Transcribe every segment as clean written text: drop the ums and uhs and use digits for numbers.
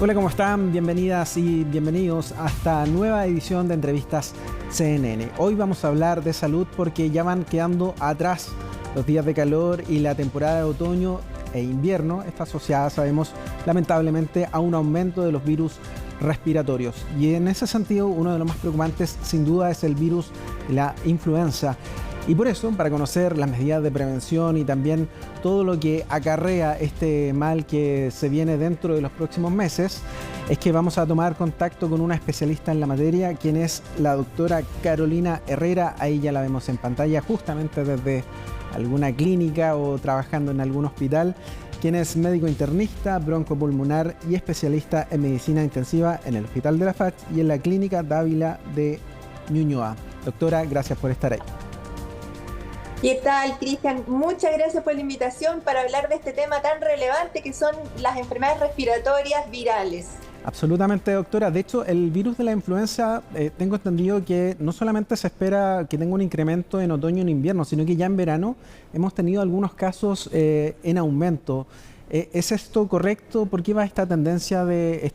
Hola, ¿cómo están? Bienvenidas y bienvenidos a esta nueva edición de Entrevistas CNN. Hoy vamos a hablar de salud porque ya van quedando atrás los días de calor y la temporada de otoño e invierno está asociada, sabemos, lamentablemente a un aumento de los virus respiratorios. Y en ese sentido, uno de los más preocupantes, sin duda, es el virus de la influenza. Y por eso, para conocer las medidas de prevención y también todo lo que acarrea este mal que se viene dentro de los próximos meses, es que vamos a tomar contacto con una especialista en la materia, quien es la doctora Carolina Herrera. Ahí ya la vemos en pantalla, justamente desde alguna clínica o trabajando en algún hospital, quien es médico internista, broncopulmonar y especialista en medicina intensiva en el Hospital de la FACH y en la Clínica Dávila de Ñuñoa. Doctora, gracias por estar ahí. ¿Qué tal, Cristian? Muchas gracias por la invitación para hablar de este tema tan relevante que son las enfermedades respiratorias virales. Absolutamente, doctora. De hecho, el virus de la influenza, tengo entendido que no solamente se espera que tenga un incremento en otoño y en invierno, sino que ya en verano hemos tenido algunos casos en aumento. ¿Es esto correcto? ¿Por qué va esta tendencia de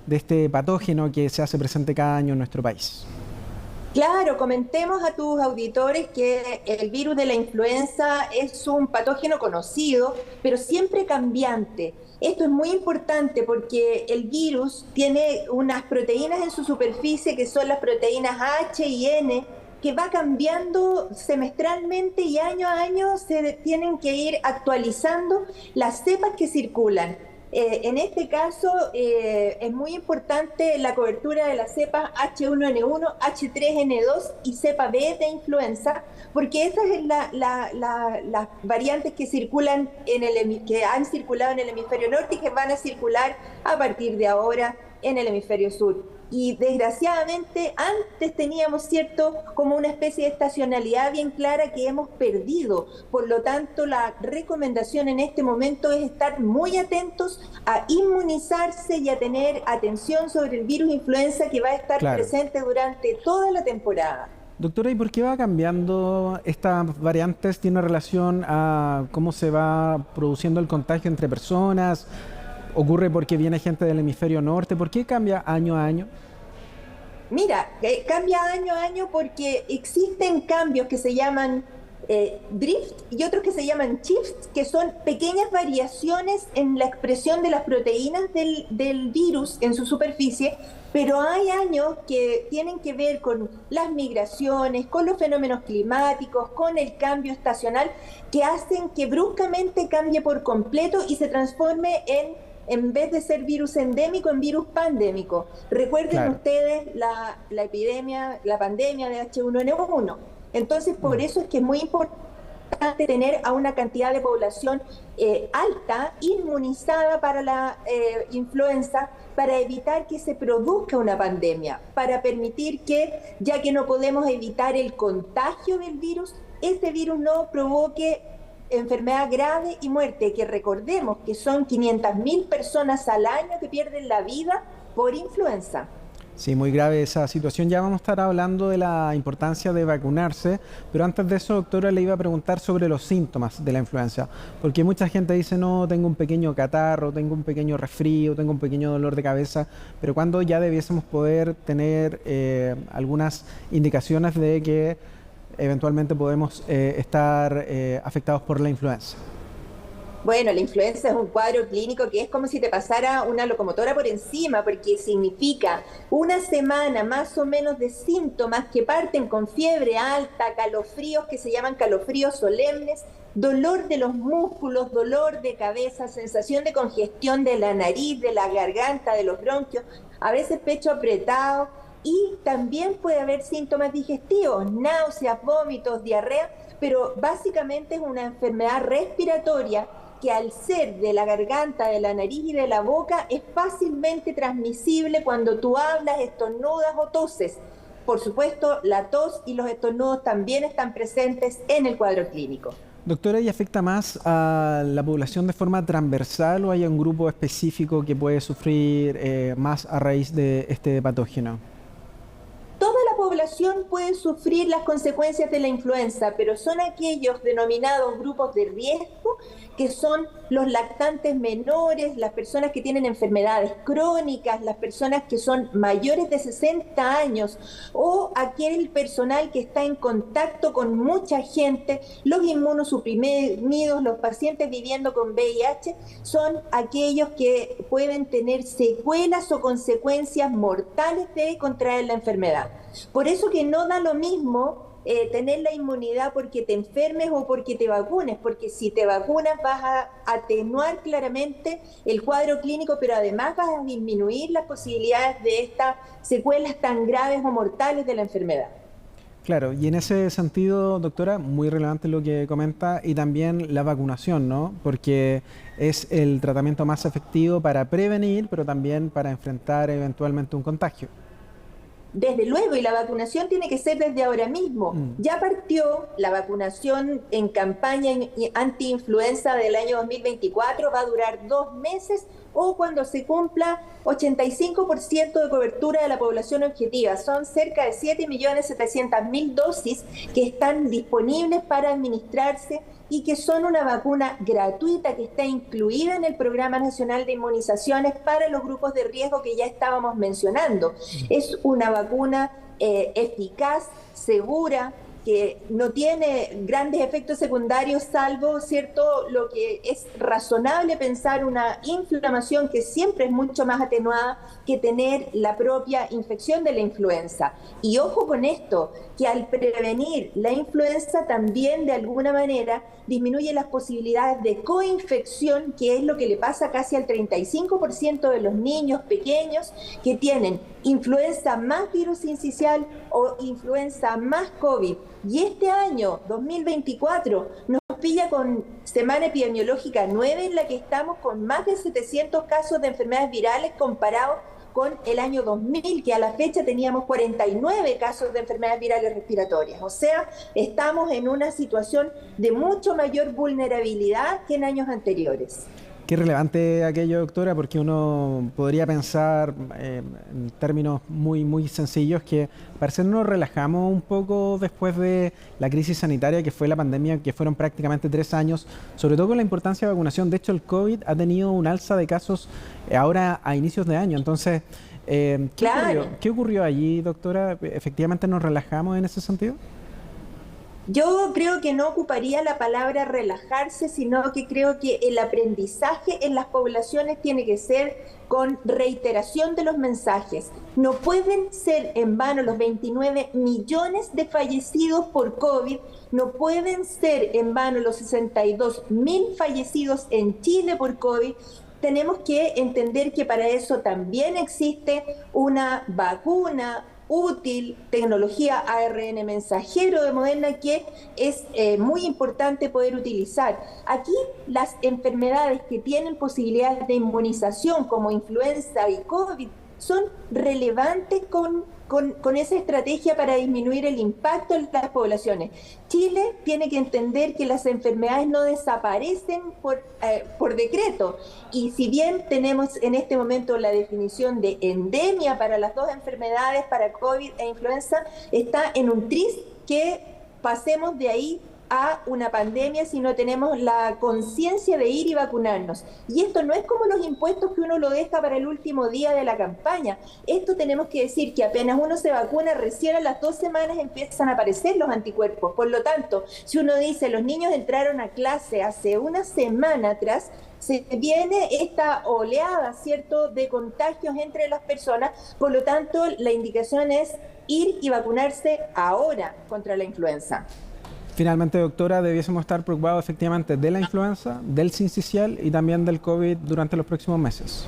este patógeno que se hace presente cada año en nuestro país? Claro, comentemos a tus auditores que el virus de la influenza es un patógeno conocido, pero siempre cambiante. Esto es muy importante porque el virus tiene unas proteínas en su superficie que son las proteínas H y N, que va cambiando semestralmente y año a año se tienen que ir actualizando las cepas que circulan. En este caso es muy importante la cobertura de las cepas H1N1, H3N2 y cepa B de influenza, porque esas son las variantes que circulan que han circulado en el hemisferio norte y que van a circular a partir de ahora en el hemisferio sur. Y desgraciadamente antes teníamos, ¿cierto?, como una especie de estacionalidad bien clara que hemos perdido. Por lo tanto, la recomendación en este momento es estar muy atentos a inmunizarse y a tener atención sobre el virus influenza que va a estar presente durante toda la temporada. Doctora, ¿y por qué va cambiando estas variantes? ¿Tiene relación a cómo se va produciendo el contagio entre personas? ¿Ocurre porque viene gente del hemisferio norte? ¿Por qué cambia año a año? Mira, cambia año a año porque existen cambios que se llaman drift y otros que se llaman shifts, que son pequeñas variaciones en la expresión de las proteínas del virus en su superficie, pero hay años que tienen que ver con las migraciones, con los fenómenos climáticos, con el cambio estacional, que hacen que bruscamente cambie por completo y se transforme en vez de ser virus endémico, en virus pandémico. Recuerden ustedes la epidemia, la pandemia de H1N1. Entonces, por eso es que es muy importante tener a una cantidad de población alta, inmunizada para la influenza, para evitar que se produzca una pandemia, para permitir que, ya que no podemos evitar el contagio del virus, este virus no provoque enfermedad grave y muerte, que recordemos que son 500.000 personas al año que pierden la vida por influenza. Sí, muy grave esa situación. Ya vamos a estar hablando de la importancia de vacunarse, pero antes de eso, doctora, le iba a preguntar sobre los síntomas de la influenza, porque mucha gente dice, no, tengo un pequeño catarro, tengo un pequeño resfrío, tengo un pequeño dolor de cabeza, pero ¿cuándo ya debiésemos poder tener algunas indicaciones de que eventualmente podemos estar afectados por la influenza? Bueno, la influenza es un cuadro clínico que es como si te pasara una locomotora por encima, porque significa una semana más o menos de síntomas que parten con fiebre alta, calofríos que se llaman calofríos solemnes, dolor de los músculos, dolor de cabeza, sensación de congestión de la nariz, de la garganta, de los bronquios, a veces pecho apretado, y también puede haber síntomas digestivos, náuseas, vómitos, diarrea, pero básicamente es una enfermedad respiratoria que al ser de la garganta, de la nariz y de la boca es fácilmente transmisible cuando tú hablas, estornudas o toses. Por supuesto, la tos y los estornudos también están presentes en el cuadro clínico. Doctora, ¿y afecta más a la población de forma transversal o hay un grupo específico que puede sufrir más a raíz de este patógeno? Toda la población puede sufrir las consecuencias de la influenza, pero son aquellos denominados grupos de riesgo que son los lactantes menores, las personas que tienen enfermedades crónicas, las personas que son mayores de 60 años o aquel personal que está en contacto con mucha gente, los inmunosuprimidos, los pacientes viviendo con VIH, son aquellos que pueden tener secuelas o consecuencias mortales de contraer la enfermedad. Por eso que no da lo mismo tener la inmunidad porque te enfermes o porque te vacunes, porque si te vacunas vas a atenuar claramente el cuadro clínico, pero además vas a disminuir las posibilidades de estas secuelas tan graves o mortales de la enfermedad. Claro, y en ese sentido, doctora, muy relevante lo que comenta y también la vacunación, ¿no? Porque es el tratamiento más efectivo para prevenir, pero también para enfrentar eventualmente un contagio. Desde luego, y la vacunación tiene que ser desde ahora mismo. Ya partió la vacunación en campaña anti-influenza del año 2024, va a durar 2 meses o cuando se cumpla 85% de cobertura de la población objetiva. Son cerca de 7.700.000 dosis que están disponibles para administrarse y que son una vacuna gratuita que está incluida en el Programa Nacional de Inmunizaciones para los grupos de riesgo que ya estábamos mencionando. Es una vacuna eficaz, segura, que no tiene grandes efectos secundarios, salvo, ¿cierto?, lo que es razonable pensar una inflamación que siempre es mucho más atenuada que tener la propia infección de la influenza. Y ojo con esto, que al prevenir la influenza también de alguna manera disminuye las posibilidades de coinfección, que es lo que le pasa casi al 35% de los niños pequeños que tienen influenza más virus sincicial o influenza más COVID. Y este año, 2024, nos pilla con semana epidemiológica 9 en la que estamos con más de 700 casos de enfermedades virales comparados con el año 2000, que a la fecha teníamos 49 casos de enfermedades virales respiratorias. O sea, estamos en una situación de mucho mayor vulnerabilidad que en años anteriores. Qué relevante aquello, doctora, porque uno podría pensar en términos muy sencillos que parece que nos relajamos un poco después de la crisis sanitaria que fue la pandemia, que fueron prácticamente 3 años, sobre todo con la importancia de vacunación. De hecho, el COVID ha tenido un alza de casos ahora a inicios de año. Entonces, ¿qué ocurrió allí, doctora? ¿Efectivamente nos relajamos en ese sentido? Yo creo que no ocuparía la palabra relajarse, sino que creo que el aprendizaje en las poblaciones tiene que ser con reiteración de los mensajes. No pueden ser en vano los 29 millones de fallecidos por COVID, no pueden ser en vano los 62.000 fallecidos en Chile por COVID. Tenemos que entender que para eso también existe una vacuna útil, tecnología ARN mensajero de Moderna que es muy importante poder utilizar. Aquí las enfermedades que tienen posibilidades de inmunización como influenza y COVID son relevantes con esa estrategia para disminuir el impacto en las poblaciones. Chile tiene que entender que las enfermedades no desaparecen por decreto, y si bien tenemos en este momento la definición de endemia para las dos enfermedades, para COVID e influenza, está en un tris que pasemos de ahí a una pandemia si no tenemos la conciencia de ir y vacunarnos. Y esto no es como los impuestos que uno lo deja para el último día de la campaña. Esto tenemos que decir que apenas uno se vacuna, recién a las 2 semanas empiezan a aparecer los anticuerpos. Por lo tanto, si uno dice los niños entraron a clase hace una semana atrás, se viene esta oleada, ¿cierto?, de contagios entre las personas. Por lo tanto, la indicación es ir y vacunarse ahora contra la influenza. Finalmente, doctora, debiésemos estar preocupados efectivamente de la influenza, del sincicial y también del COVID durante los próximos meses.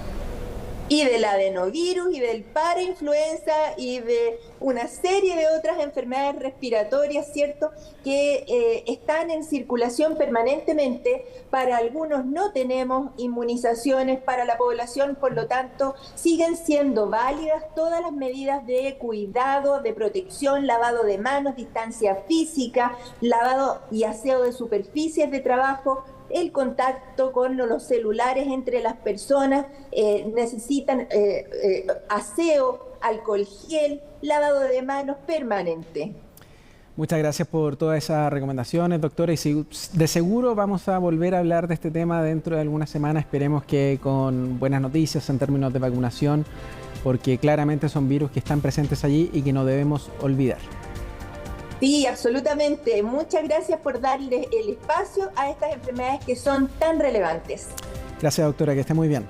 Y del adenovirus y del parainfluenza y de una serie de otras enfermedades respiratorias, ¿cierto?, que están en circulación permanentemente. Para algunos no tenemos inmunizaciones para la población, por lo tanto siguen siendo válidas todas las medidas de cuidado, de protección, lavado de manos, distancia física, lavado y aseo de superficies de trabajo. El contacto con los celulares entre las personas, necesitan aseo, alcohol gel, lavado de manos permanente. Muchas gracias por todas esas recomendaciones, doctora. Y de seguro vamos a volver a hablar de este tema dentro de algunas semanas. Esperemos que con buenas noticias en términos de vacunación, porque claramente son virus que están presentes allí y que no debemos olvidar. Sí, absolutamente. Muchas gracias por darle el espacio a estas enfermedades que son tan relevantes. Gracias, doctora, que esté muy bien.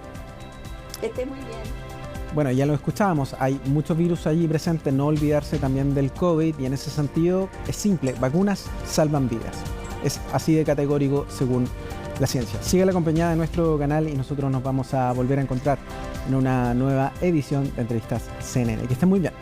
Que esté muy bien. Bueno, ya lo escuchábamos, hay muchos virus allí presentes, no olvidarse también del COVID, y en ese sentido es simple, vacunas salvan vidas. Es así de categórico según la ciencia. Sigue acompañada de nuestro canal y nosotros nos vamos a volver a encontrar en una nueva edición de Entrevistas CNN. Que estén muy bien.